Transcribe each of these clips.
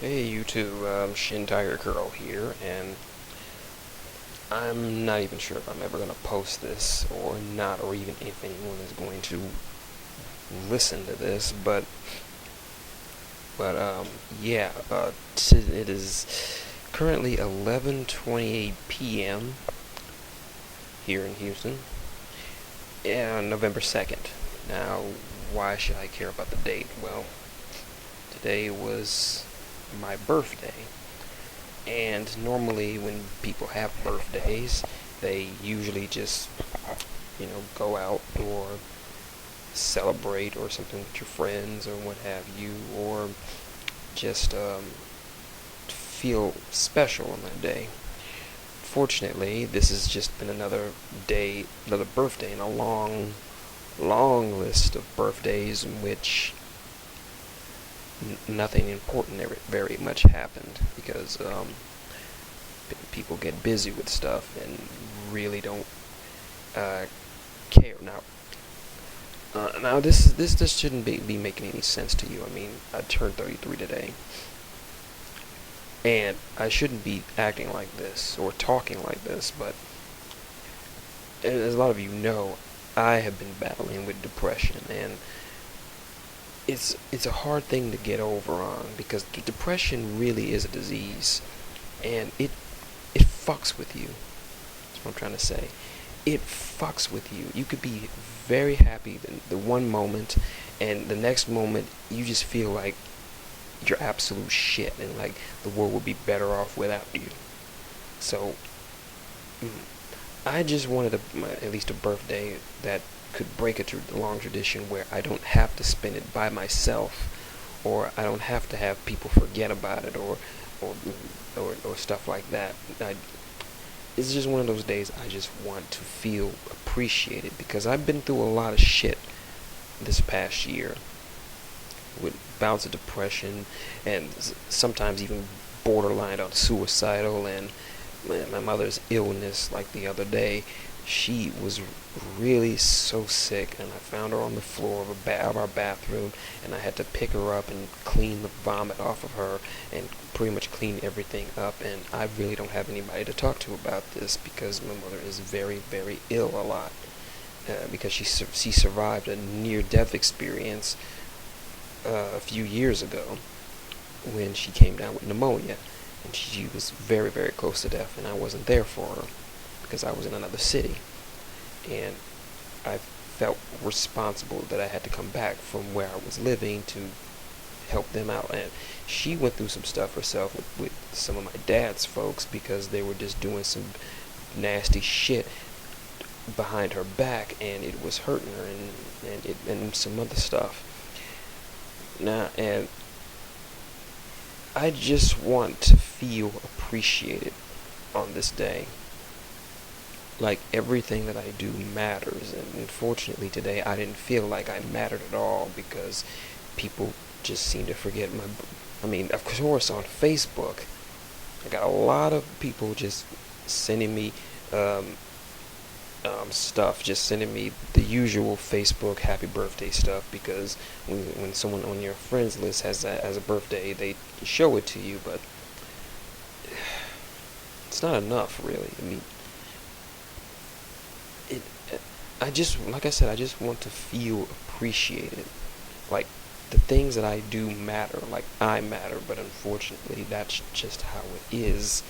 Hey, you two, Shin Tiger Girl here, and I'm not even sure if I'm ever going to post this or not, or even if anyone is going to listen to this, but yeah, it is currently 11:28 p.m. here in Houston, and November 2nd. Now, why should I care about the date? Well, today was my birthday. And normally, when people have birthdays, they usually just, go out or celebrate or something with your friends or what have you, or just feel special on that day. Fortunately, this has just been another day, another birthday in a long, long list of birthdays in which nothing important very much happened because people get busy with stuff and really don't uh, care. Now this shouldn't be making any sense to you. I mean, I turned 33 today, and I shouldn't be acting like this or talking like this, but as a lot of you know, I have been battling with depression, and it's a hard thing to get over on because depression really is a disease, and it fucks with you. That's what I'm trying to say. It fucks with you. You could be very happy the one moment, and the next moment you just feel like you're absolute shit, and like the world would be better off without you. So I just wanted at least a birthday that could break a long tradition where I don't have to spend it by myself, or I don't have to have people forget about it, or or stuff like that. It's just one of those days I just want to feel appreciated because I've been through a lot of shit this past year with bouts of depression and sometimes even borderline on suicidal, and my mother's illness like the other day. She was really so sick, and I found her on the floor of our bathroom, and I had to pick her up and clean the vomit off of her and pretty much clean everything up. And I really don't have anybody to talk to about this because my mother is very, very ill a lot, because she survived a near-death experience a few years ago when she came down with pneumonia, and she was very, very close to death, and I wasn't there for her because I was in another city, and I felt responsible that I had to come back from where I was living to help them out. And she went through some stuff herself with some of my dad's folks because they were just doing some nasty shit behind her back, and it was hurting her, and some other stuff. Now, and I just want to feel appreciated on this day. Like everything that I do matters, and unfortunately today I didn't feel like I mattered at all because people just seem to forget my. I mean, of course, on Facebook, I got a lot of people just sending me stuff, just sending me the usual Facebook happy birthday stuff, because when someone on your friends list has a birthday, they show it to you, but it's not enough, really. I mean, it. I just, like I said, I just want to feel appreciated. Like the things that I do matter, like I matter, but unfortunately, that's just how it is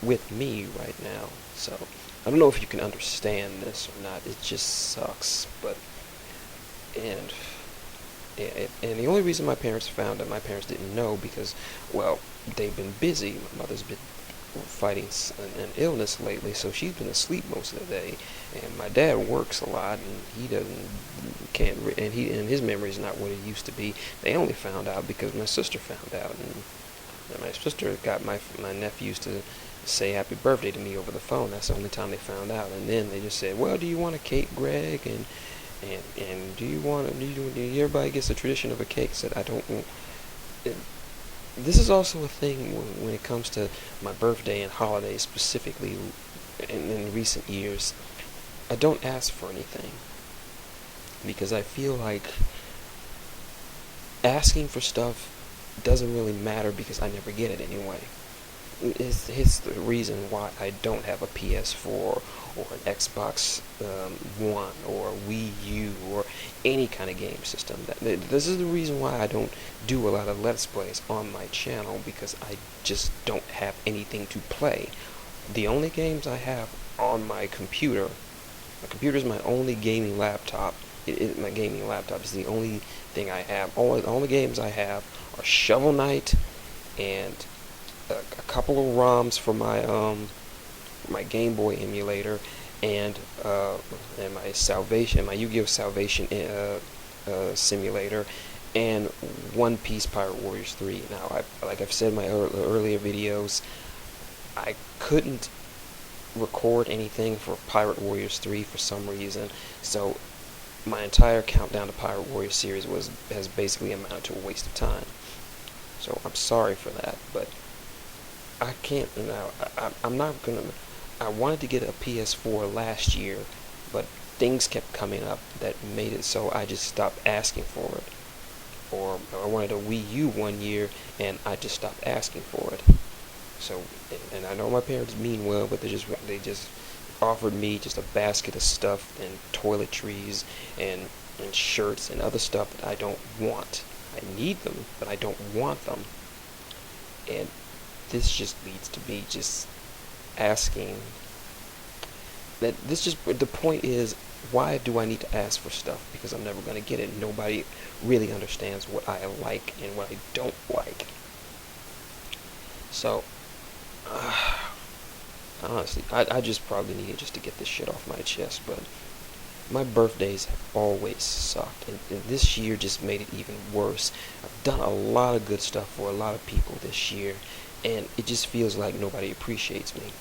with me right now. So I don't know if you can understand this or not. It just sucks, but and and the only reason my parents found out, my parents didn't know because, well, they've been busy. My mother's been fighting an illness lately, so she's been asleep most of the day. And my dad works a lot, and he doesn't can't and his memory's not what it used to be. They only found out because my sister found out, and my sister got my nephews to say happy birthday to me over the phone. That's the only time they found out. And then they just said, "Well, do you want a cake, Greg?" And do you want everybody gets the tradition of a cake. Said I don't want. This is also a thing when it comes to my birthday and holidays specifically. In recent years, I don't ask for anything because I feel like asking for stuff doesn't really matter because I never get it anyway. It's the reason why I don't have a PS4 or an Xbox One or Wii U or any kind of game system. This is the reason why I don't do a lot of Let's Plays on my channel, because I just don't have anything to play. The only games I have on my computer is my only gaming laptop. My gaming laptop is the only thing I have. All the games I have are Shovel Knight and a couple of ROMs for my Game Boy emulator, and my Yu-Gi-Oh! Salvation simulator, and One Piece Pirate Warriors 3. Now, like I've said in my earlier videos, I couldn't record anything for Pirate Warriors 3 for some reason, so my entire countdown to Pirate Warriors series has basically amounted to a waste of time. So I'm sorry for that, but I can't now. I'm not gonna. I wanted to get a PS4 last year, but things kept coming up that made it so I just stopped asking for it. Or I wanted a Wii U one year, and I just stopped asking for it. So, and I know my parents mean well, but they just offered me just a basket of stuff and toiletries and shirts and other stuff that I don't want. I need them, but I don't want them. And this just leads to me just asking that the point is, why do I need to ask for stuff? Because I'm never going to get it. Nobody really understands what I like and what I don't like. So, honestly, I just probably needed just to get this shit off my chest, but my birthdays have always sucked, and this year just made it even worse. I've done a lot of good stuff for a lot of people this year, and it just feels like nobody appreciates me.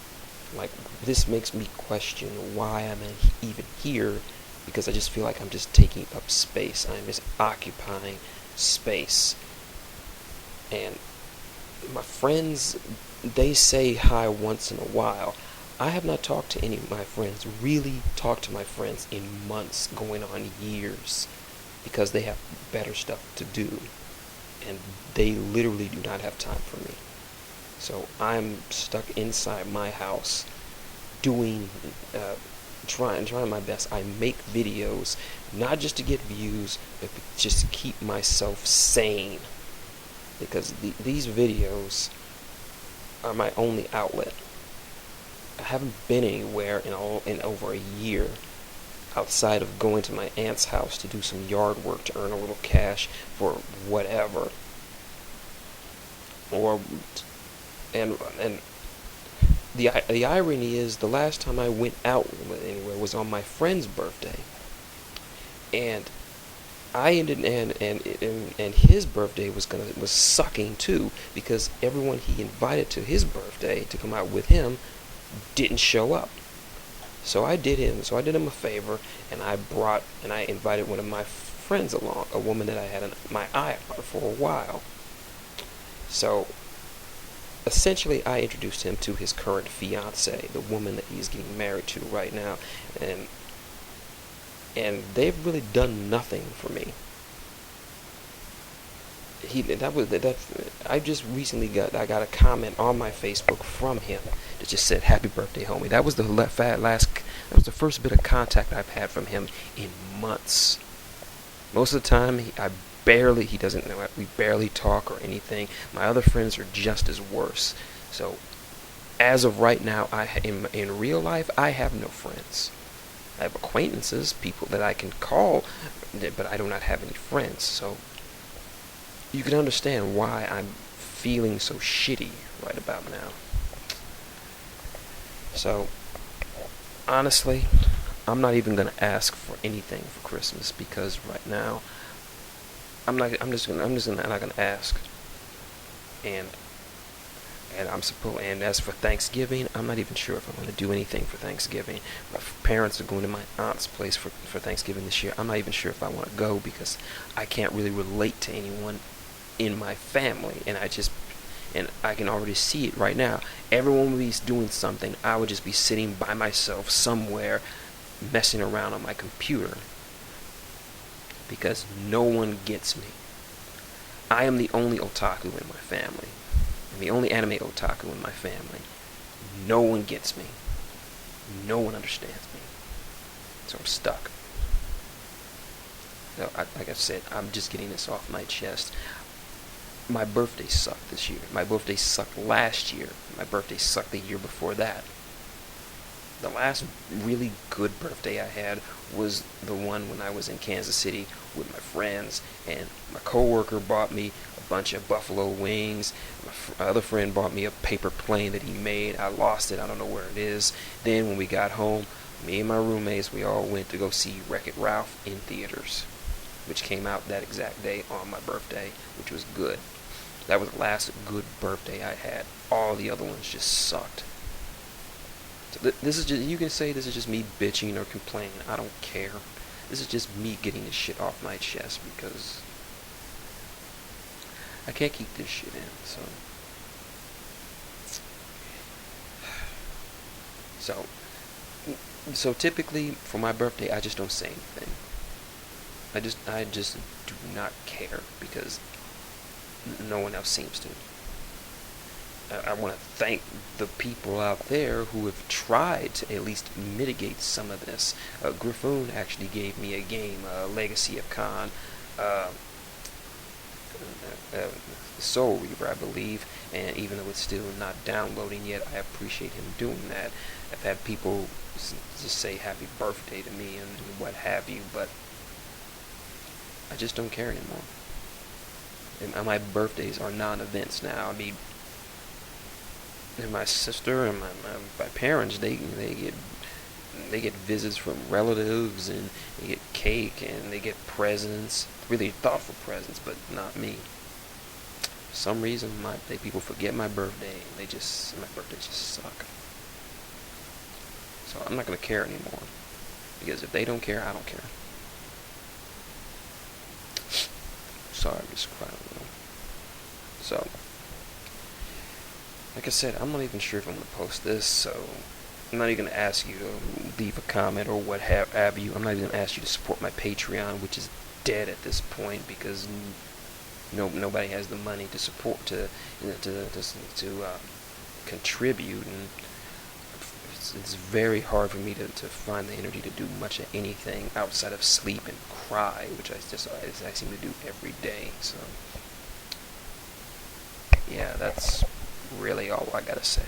Like, this makes me question why I'm even here, because I just feel like I'm just taking up space. I'm just occupying space. And my friends, they say hi once in a while. I have not talked to any of my friends, really talked to my friends in months, going on years, because they have better stuff to do, and they literally do not have time for me. So I'm stuck inside my house doing, trying my best. I make videos, not just to get views, but just to keep myself sane, because these videos are my only outlet. I haven't been anywhere in over a year, outside of going to my aunt's house to do some yard work to earn a little cash for whatever. And the irony is, the last time I went out anywhere was on my friend's birthday, and I ended and his birthday was sucking too, because everyone he invited to his birthday to come out with him didn't show up. So I did him a favor, and I invited one of my friends along, a woman that I had my eye on for a while. So essentially, I introduced him to his current fiance, the woman that he's getting married to right now, and they've really done nothing for me. I just recently got a comment on my Facebook from him that just said "Happy birthday, homie." That was that was the first bit of contact I've had from him in months. Most of the time, he doesn't know it. We barely talk or anything. My other friends are just as worse. So, as of right now, in real life, I have no friends. I have acquaintances, people that I can call, but I do not have any friends. So, you can understand why I'm feeling so shitty right about now. So, honestly, I'm not even gonna ask for anything for Christmas, because right now I'm not gonna ask. And as for Thanksgiving, I'm not even sure if I'm gonna do anything for Thanksgiving. My parents are going to my aunt's place for Thanksgiving this year. I'm not even sure if I want to go, because I can't really relate to anyone in my family, and I can already see it right now. Everyone will be doing something. I would just be sitting by myself somewhere, messing around on my computer, because no one gets me. I am the only otaku in my family. I'm the only anime otaku in my family. No one gets me. No one understands me. So I'm stuck. So like I said, I'm just getting this off my chest. My birthday sucked this year. My birthday sucked last year. My birthday sucked the year before that. The last really good birthday I had was the one when I was in Kansas City with my friends, and my coworker bought me a bunch of buffalo wings. My other friend bought me a paper plane that he made. I lost it. I don't know where it is. Then when we got home, me and my roommates, we all went to go see Wreck-It Ralph in theaters, which came out that exact day on my birthday, which was good. That was the last good birthday I had. All the other ones just sucked. So this is just, you can say this is just me bitching or complaining. I don't care. This is just me getting this shit off my chest because I can't keep this shit in. So typically for my birthday, I just don't say anything. I just do not care because no one else seems to. I want to thank the people out there who have tried to at least mitigate some of this. Griffoon actually gave me a game, Legacy of Khan, Soul Reaver, I believe, and even though it's still not downloading yet, I appreciate him doing that. I've had people just say happy birthday to me and what have you, but I just don't care anymore. And my birthdays are non-events now. I mean, and my sister and my parents, they get visits from relatives, and they get cake and they get presents, really thoughtful presents, but not me. For some reason, people forget my birthday, and my birthdays just suck. So I'm not gonna care anymore, because if they don't care, I don't care. Sorry, I'm just crying a little. So, like I said, I'm not even sure if I'm going to post this, so I'm not even going to ask you to leave a comment or what have you. I'm not even going to ask you to support my Patreon, which is dead at this point because nobody has the money to support, to contribute, and it's very hard for me to find the energy to do much of anything outside of sleep and cry, which I seem to do every day. So, yeah, that's really all I gotta say.